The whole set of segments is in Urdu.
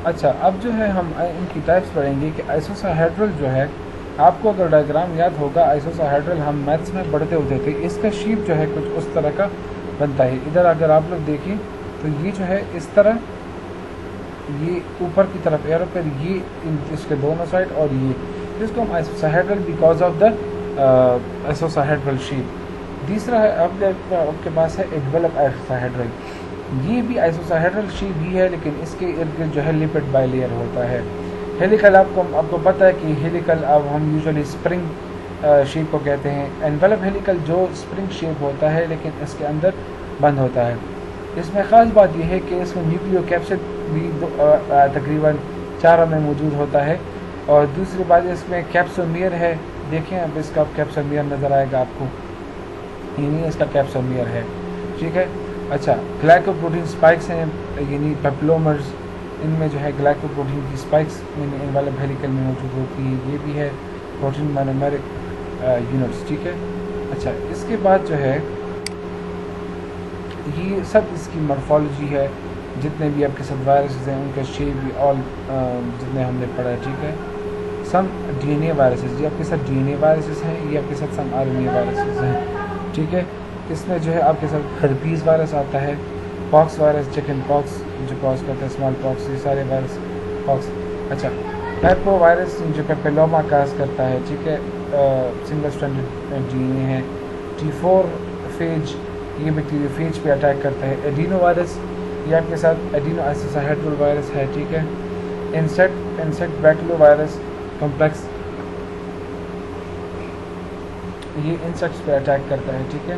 اچھا اب جو ہے ہم ان کی ٹائپس پڑھیں گے کہ آئسوساہیڈرل جو ہے، آپ کو اگر ڈائیگرام یاد ہوگا آئسوساہیڈرل ہم میتھس میں پڑھتے ہوتے تھے، اس کا شیپ جو ہے کچھ اس طرح کا بنتا ہے. ادھر اگر آپ لوگ دیکھیں تو یہ جو ہے اس طرح، یہ اوپر کی طرف ایرو پر، یہ اس کے دونوں سائڈ، اور یہ اس کو ہم آئسوساہیڈرل بیکاز آف دا آئسوساہیڈرل شیپ. تیسرا ہے آپ کے پاس ہے ڈیولپ آئسوساہیڈرل. یہ بھی آئسوساہیڈرل شیپ ہی ہے لیکن اس کے ارد گرد جو ہے لپڈ بائی لیئر ہوتا ہے. ہیلیکل آپ کو پتہ ہے کہ ہیلیکل اب ہم یوزلی اسپرنگ شیپ کو کہتے ہیں. انویلپ ہیلیکل جو اسپرنگ شیپ ہوتا ہے لیکن اس کے اندر بند ہوتا ہے. اس میں خاص بات یہ ہے کہ اس میں نیوکلیو کیپسڈ بھی تقریباً چاروں میں موجود ہوتا ہے. اور دوسری بات اس میں کیپسومیئر ہے. دیکھیں اب اس کا کیپسومیئر نظر آئے گا آپ کو، یعنی اس کا کیپسومیئر ہے. ٹھیک ہے. اچھا گلائکو پروٹین اسپائکس ہیں، یعنی پیپلومرز، ان میں جو ہے گلائکو پروٹین کی اسپائکس انویلپ ہیلیکل میں موجود ہوتی ہے. یہ بھی ہے پروٹین مونومیرک یونٹس. ٹھیک ہے. اچھا اس کے بعد جو ہے یہ سب اس کی مورفولوجی ہے. جتنے بھی آپ کے ساتھ وائرسز ہیں ان کا شیپ بھی آل جتنے ہم نے پڑھا ہے. ٹھیک ہے. سم ڈی این اے وائرسز، یہ آپ کے ساتھ ڈی این اے وائرسز ہیں، یہ آپ کے ساتھ some R N A viruses ہیں. ٹھیک ہے. اس میں جو ہے آپ کے ساتھ ہرپیز وائرس آتا ہے، پاکس وائرس، چکن پاکس جو کاز کرتا ہے، اسمال پاکس، یہ سارے وائرس پاکس. اچھا پیپو وائرس جو پیپلوما کاز کرتا ہے. ٹھیک ہے. سنگل اسٹرینڈڈ ڈی این اے ہے. T4 فیج، یہ بیکٹیریوفیج پہ اٹیک کرتا ہے. ایڈینو وائرس، یہ آپ کے ساتھ ایڈینو آئسوساہیڈرل وائرس ہے. ٹھیک ہے. انسیکٹ بیکلو وائرس کمپلیکس، یہ انسیکٹس پہ اٹیک کرتا ہے. ٹھیک ہے.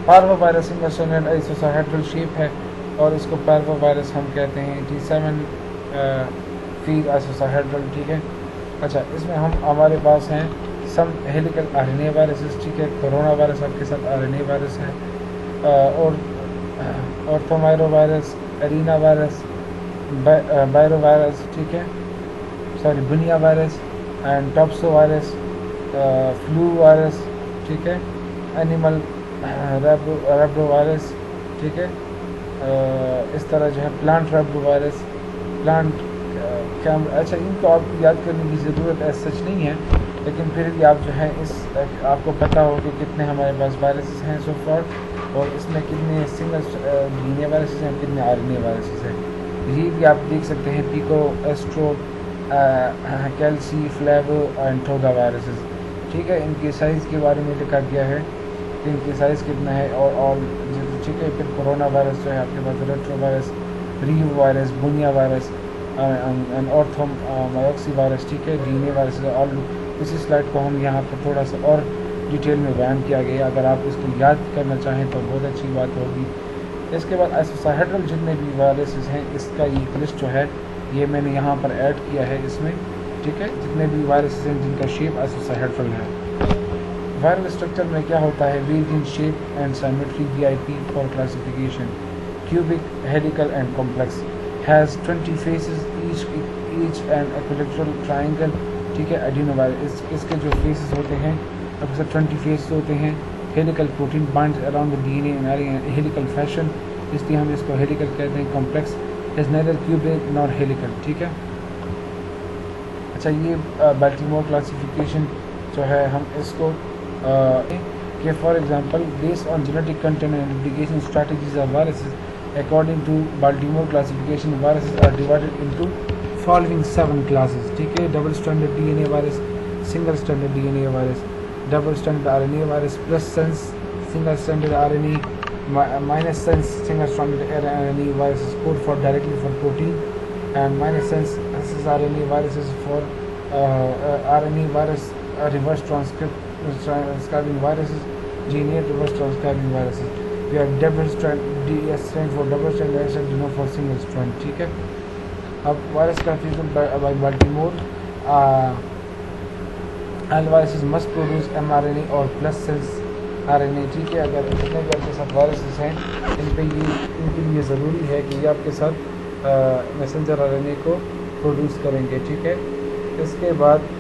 پاروا وائرس سنگل اسٹرینڈڈ آئسوساہیڈرل شیپ ہے اور اس کو پاروا وائرس ہم کہتے ہیں. T7 phage آئسوساہیڈرل. ٹھیک ہے. اچھا اس میں ہمارے پاس ہیں some helical R N A viruses. ٹھیک ہے. کورونا وائرس آپ کے ساتھ آر این اے وائرس ہے. اور تھومائرو وائرس، ارینا وائرس، بائرو وائرس. ٹھیک ہے. سوری بنیا وائرس اینڈ ٹاپسو وائرس، فلو وائرس. ٹھیک ہے. Animal rhabdo virus. ٹھیک ہے. اس طرح جو ہے پلانٹ ریبڈو وائرس، پلانٹ اچھا ان کو آپ یاد کرنے کی ضرورت ایسا سچ نہیں ہے لیکن پھر بھی آپ جو ہے اس آپ کو پتہ ہو کہ کتنے ہمارے پاس وائرسز ہیں سو فار، اور اس میں کتنے single D N A viruses ہیں، کتنے آر این اے وائرسز ہیں. یہ بھی آپ دیکھ سکتے ہیں پیکو، ایسٹرو، کیلسی، فلیو اینڈ ٹوگا وائرسز. ٹھیک ہے. ان کی سائز کے بارے میں لکھا گیا ہے کہ ان کی سائز کتنا ہے اور ٹھیک ہے. پھر کورونا وائرس جو ہے آپ کے پاس retrovirus, reovirus, bunyavirus, orthomyxovirus. ٹھیک ہے. D N A virus. اور اسی سلائڈ کو ہم یہاں پر تھوڑا سا اور ڈیٹیل میں بیان کیا گیا. اگر آپ اس کو یاد کرنا چاہیں تو بہت اچھی بات ہوگی. اس کے بعد آئسوساہیڈرل جتنے بھی وائرسز ہیں اس کا یہ لسٹ جو ہے یہ میں نے یہاں پر ایڈ کیا ہے اس میں. ٹھیک ہے. جتنے بھی وائرسز ہیں جن کا شیپ آئسوساہیڈرل ہے. وائرل اسٹرکچر میں کیا ہوتا ہے؟ ویلڈ in shape and symmetry VIP for classification. Cubic, helical and complex. Has 20 faces each and equilateral triangle. ٹھیک ہے. ایڈینو وائرس اس کے جو فیسز ہوتے ہیں اکثر 20 فیسز ہوتے ہیں. Helical protein binds around D N A in helical fashion, اس لیے ہم اس کو ہیلیکل کہتے ہیں. Complex is neither cubic nor helical. ٹھیک ہے. اچھا یہ بالٹیمور کلاسیفیکیشن جو ہے ہم اس کو کہ for example based on genetic content and replication strategies of viruses according to Baltimore classification viruses are divided into following 7 classes. ٹھیک ہے. Double stranded D N A virus, single stranded D N A virus, double stranded R N A virus, plus sense single stranded R N A, minus sense single stranded R N A viruses code for directly for protein, and minus sense are N A viruses for R N A virus reverse transcribing viruses, DNA reverse transcribing viruses. We have double strand DS stand for double strand, S stand denote for single strand. ٹھیک ہے. اب وائرس کا فیزل by Baltimore and viruses must produce mRNA اور پلس سیلس RNA. ٹھیک ہے. اگر جتنے بھی آپ کے ساتھ وائرسز ہیں ان کے لیے ضروری ہے کہ یہ آپ کے ساتھ میسنجر RNA کو پروڈیوس کریں گے. ٹھیک ہے. اس کے بعد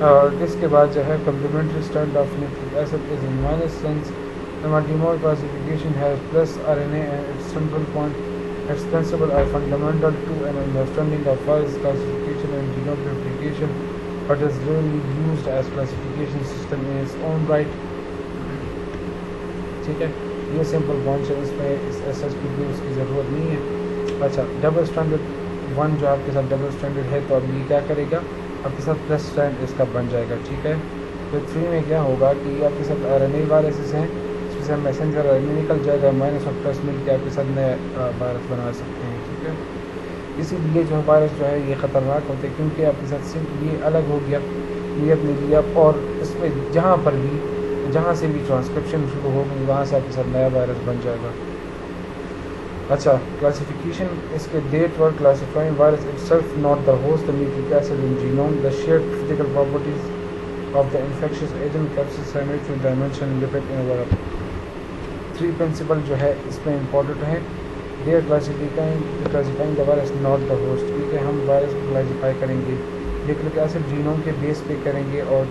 اور اس کے بعد جو ہے complementary strand of nucleic acid is in minus sense DMOR classification has plus RNA and its central point. Its principles are fundamental to an understanding of virus classification and genome replication, but is rarely used as classification system in its own right. ٹھیک ہے، یہ سمپل پوائنٹس ہے، اس میں اس ایس ایس پی کی اس کی ضرورت نہیں ہے. اچھا، ڈبل اسٹینڈرڈ ون جو آپ کے ساتھ ڈبل اسٹینڈرڈ ہے تو اب یہ کیا کرے گا، آپ کے ساتھ پلس اسٹینڈ اس کا بن جائے گا. ٹھیک ہے، تو 3 میں کیا ہوگا کہ یہ آپ کے ساتھ RNA وائرسز ہیں، اس سے میسنجر RNA نکل جائے گا، مائنس اور پلس مل کے آپ کے ساتھ نئے وائرس بنا سکتے ہیں. ٹھیک ہے، اسی لیے جو وائرس جو ہے یہ خطرناک ہوتے ہیں کیونکہ آپ کے ساتھ یہ الگ ہو گیا، یہ اپنے لیا، اور اس میں جہاں سے بھی ٹرانسکرپشن شروع ہوگی وہاں سے آپ کے ساتھ نیا وائرس بن جائے گا. اچھا، کلاسیفیکیشن اس کے that we're classifying virus itself not the host the nucleic acid in genome the shared physical properties of the infectious agent capsule symmetry dimension lipid environment. 3 principle جو ہے اس میں امپورٹنٹ ہیں. They are classifying the virus not the host, ٹھیک ہے، ہم وائرس کو کلاسیفائی کریں گے نیوکلک ایسڈ جینوم کے بیس پہ کریں گے. اور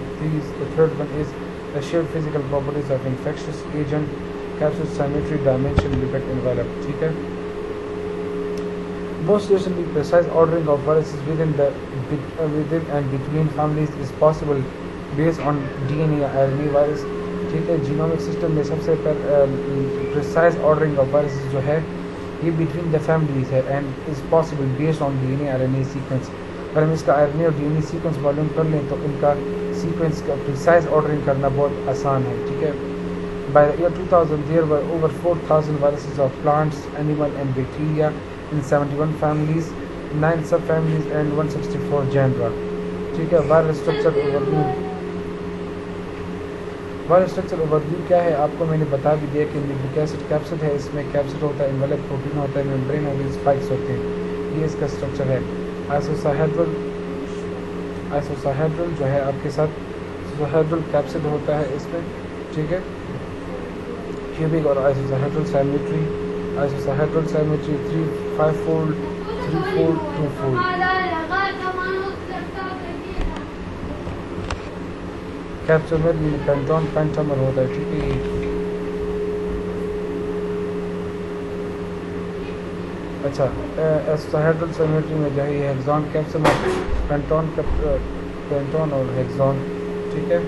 third one is the shared physical properties of infectious agent capsid symmetry dimension lipid envelope. ٹھیک ہے، most recently precise ordering of viruses within and between families is possible based on DNA یا RNA virus. ٹھیک ہے، جینومک سسٹم میں سب سے precise ordering of viruses جو ہے یہ between the families ہے and is possible based on DNA RNA sequence. اگر ہم اس کا RNA اور DNA سیکوینس معلوم کر لیں تو ان کا سیکوینس کا پریسائز آرڈرنگ کرنا بہت آسان ہے. ٹھیک ہے، by the year 2000 there were over 4000 viruses of plants, animal and bacteria in 71 families, 9 sub families and 164 genera. ٹھیک ہے، وائرس اسٹرکچر اوورویو کیا ہے آپ کو میں نے بتا بھی دیا کہ نیوکلک ایسڈ کیپسڈ ہے، اس میں کیپسڈ ہوتا ہے، انویلپ پروٹین ہوتا ہے، ممبرین ہوتی ہے، اسپائکس ہوتے ہیں، یہ اس کا اسٹرکچر ہے. آئسوساہیڈرل جو ہے آپ کے ساتھ ساہیڈرل کیپسڈ ہوتا ہے اس میں. ٹھیک ہے، کیوبک اور آئسوساہیڈرل سیمیٹری 5 فولڈ 3 فولڈ 2 فولڈ. کیپسومر میں پینٹون پینٹامر ہوتا ہے. ٹھیک ہے، اچھا، ایسوساہیڈرل سیمیٹری میں جو ہے یہ ہیگزون کیپسومر پینٹون اور ہیگزون. ٹھیک ہے،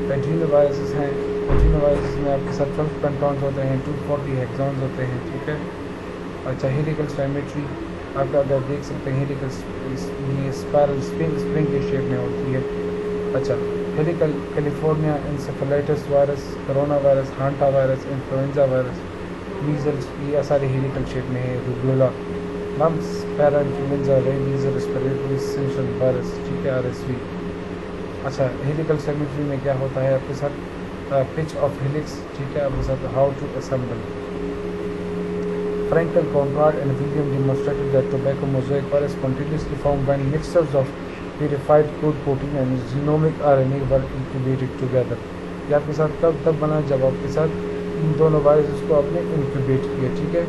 پیٹرینو وائرسز ہیں، پیٹرینو وائرسز میں آپ کے ساتھ 12 پینٹونز ہوتے ہیں، 240 ہیگزونز ہوتے ہیں. ٹھیک ہے، اچھا، ہیلیکل سیمیٹری آپ اگر دیکھ سکتے ہیں، ہیلیکل یہ اسپائرل اسپرنگ کے شیپ میں ہوتی ہے. اچھا، helical California encephalitis virus, corona virus, hanta virus, influenza virus, measles, یہ سارے ہیلیکل شیپ میں ہے. Rubeola, mumps, para influenza, rabies, respiratory syncytial virus. ٹھیک ہے، RSV. اچھا، ہیلیکل سیمیٹری میں کیا ہوتا ہے آپ کے ساتھ پچ آف ہیلکس. ٹھیک ہے، آپ کے ساتھ how to assemble. Fraenkel Conrat and William demonstrated that tobacco mosaic virus continuously formed when mixtures of purified crude protein and genomic RNA were incubated together. یہ آپ کے ساتھ تب بنا جب آپ کے ساتھ ان دونوں وائرسز کو آپ نے انکیوبیٹ کیا. ٹھیک ہے،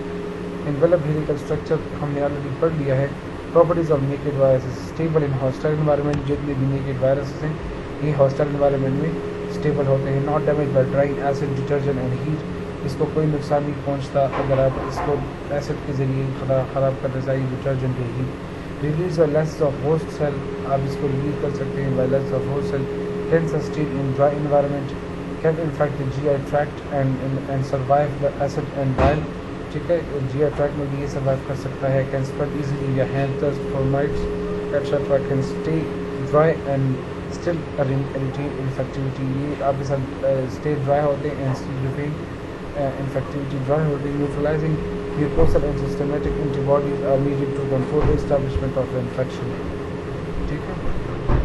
انویلپ ہیلیکل اسٹرکچر ہم نے آلریڈی پڑھ لیا ہے. Properties of naked viruses stable in hostile environment. جتنے بھی نیکڈ وائرسز ہیں یہ ہاسٹائل انوائرمنٹ میں اسٹیبل ہوتے ہیں. Not damage by drying acid detergent and heat. اس کو کوئی نقصان نہیں پہنچتا اگر آپ اس کو ایسڈ کے ذریعے خراب کرنا چاہیے ڈٹرجنٹ کے ہی. Release by lysis of host cell, آپ اس کو ریلیز کر سکتے ہیں by lysis of host cell. Can sustain in dry environment. Can infect the GI tract and survive the acid and bile. ٹھیک ہے، GI ٹریکٹ میں بھی یہ سروائیو کر سکتا ہے. Can spread easily in your hand through fomites etcetera. Can stay dry and still retain infectivity. یہ آپ کے ساتھ اسٹے ڈرائی ہوتے ہیں and still retain infectivity. Dry ہوتے ہیں. Neutralising mucosal and systemic antibodies are needed to control the establishment of infection. ٹھیک ہے،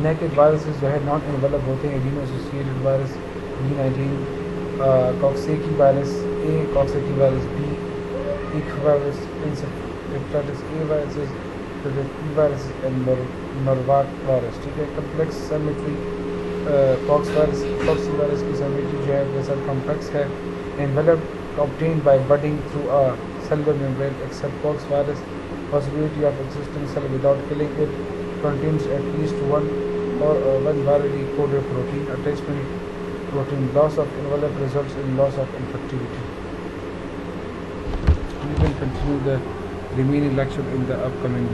نیکڈ وائرسز جو ہے نان انویلپ ہوتے ہیں. Adeno associated virus B19، coxsackie virus A، coxsackie virus B، echo virus hepatitis A viruses, E virus and Norwalk virus. ٹھیک ہے، کمپلیکس سیمیٹری پاکس وائرس کی سیمیٹری جو ہے وہ سب کمپلیکس ہے. Envelope obtained by budding through a cellular membrane. Except pox virus, possibility of existing cell without killing it contains at least one or one virally coded protein attachment protein. Loss of envelope results in loss of infectivity. We will continue the remaining lecture in the upcoming video.